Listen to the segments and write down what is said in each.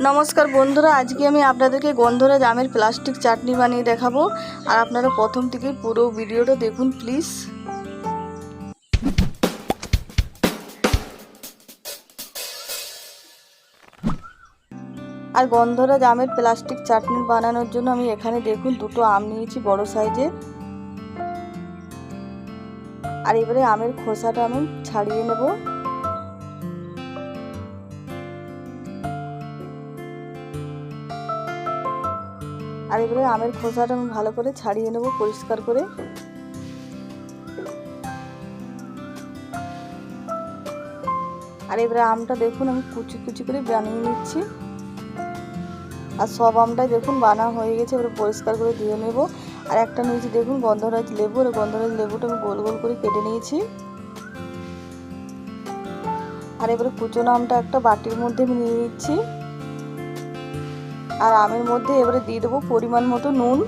नमस्कार बंधुरा आज के আমি আপনাদেরকে গন্ধরাজ আমের প্লাস্টিক চাটনি বানিয়ে দেখাবো আর আপনারা প্রথম থেকে পুরো ভিডিওটা দেখুন প্লিজ। আর গন্ধরাজ আমের প্লাস্টিক চাটনি বানানোর জন্য আমি এখানে দেখুন দুটো আম নিয়েছি বড় সাইজের। আর এবারে আমের খোসাটা আমি ছাড়িয়ে নেব। আর এবারে আমের খোসাটা আমি ভালো করে ছাড়িয়ে নেব পরিষ্কার করে। আর এবারে আমটা দেখুন আমি কুচি কুচি করে বানিয়ে নিচ্ছি। আর সব আমটাই দেখুন বানা হয়ে গেছে, এবারে পরিষ্কার করে ধুয়ে নেব। আর একটা নিয়েছি দেখুন গন্ধরাজ লেবু, আর গন্ধরাজ লেবুটা আমি গোল গোল করে কেটে নিয়েছি। আর এবারে কুচনো আমটা একটা বাটির মধ্যে আমি নিয়ে নিচ্ছি। আর আমের মধ্যে এবারে দিয়ে দেবো পরিমাণ মতো নুন।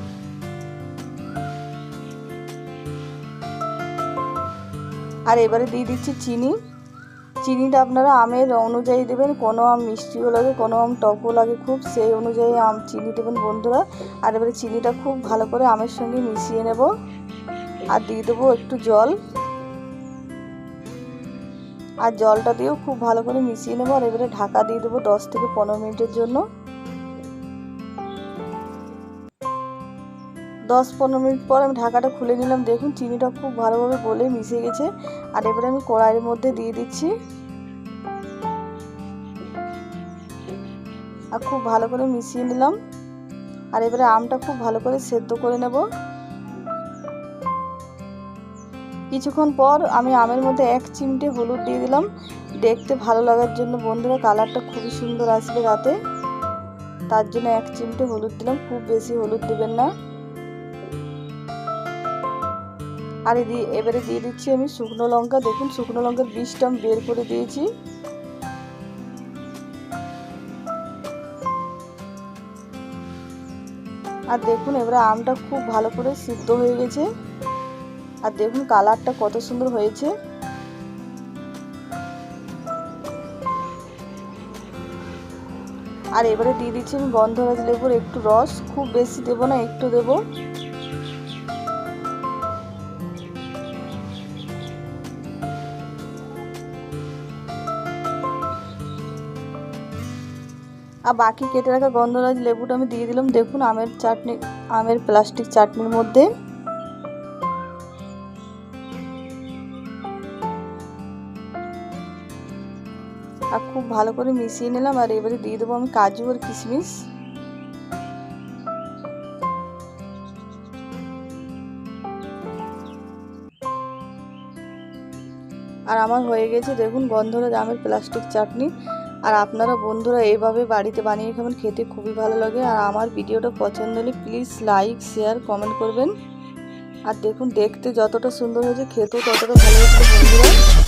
আর এবারে দিয়ে দিচ্ছি চিনি। চিনিটা আপনারা আমের অনুযায়ী দেবেন, কোনো আম মিষ্টিও লাগে কোনো আম টকও লাগে খুব, সেই অনুযায়ী চিনি দেবেন বন্ধুরা। আর এবারে চিনিটা খুব ভালো করে আমের সঙ্গে মিশিয়ে নেব। আর দিয়ে দেবো একটু জল। আর জলটা দিয়েও খুব ভালো করে মিশিয়ে নেব। আর এবারে ঢাকা দিয়ে দেবো 10 থেকে 15 মিনিটের জন্য। 10-15 মিনিট পর আমি ঢাকাটা খুলে নিলাম। দেখুন চিনিটা খুব ভালোভাবে গলে মিশে গেছে। আর এবারে আমি কড়াইয়ের মধ্যে দিয়ে দিচ্ছি। আর খুব ভালো করে মিশিয়ে নিলাম। আর এবারে আমটা খুব ভালো করে সেদ্ধ করে নেব। কিছুক্ষণ পর আমি আমের মধ্যে 1 চিমটে হলুদ দিয়ে দিলাম, দেখতে ভালো লাগার জন্য বন্ধুরা, কালারটা খুবই সুন্দর আসবে রাতে, তার জন্য 1 চিমটে হলুদ দিলাম, খুব বেশি হলুদ দেবেন না। আর এবারে দিয়ে দিচ্ছি আমি শুকনো লঙ্কা। দেখুন শুকনো লঙ্কার বীজটা আমি বের করে দিয়েছি। আর দেখুন এবারে আমটা খুব ভালো করে সিদ্ধ হয়ে গেছে। আর দেখুন কালারটা কত সুন্দর হয়েছে। আর এবারে দিয়ে দিচ্ছি আমি গন্ধরাজ লেবুর একটু রস, খুব বেশি দেবো না, একটু দেবো। আর বাকি কেটে রাখা গন্ধরাজ লেবুটা আমি দিয়ে দিলাম দেখুন আমের প্লাস্টিক চাটনির মধ্যে। আর খুব ভালো করে মিশিয়ে নিলাম। আর এবারে দিয়ে দেবো আমি কাজু আর কিশমিশ। আর আমার হয়ে গেছে দেখুন গন্ধরাজ আমের প্লাস্টিক চাটনি। আর আপনারা বন্ধুরা এইভাবে বাড়িতে বানিয়ে খাবেন, খেতে খুবই ভালো লাগে। আর আমার ভিডিওটা পছন্দ হলে প্লিজ লাইক শেয়ার কমেন্ট করবেন। আর দেখুন দেখতে যতটা সুন্দর হয়েছে খেতেও ততটা ভালো হয়েছে বন্ধুরা।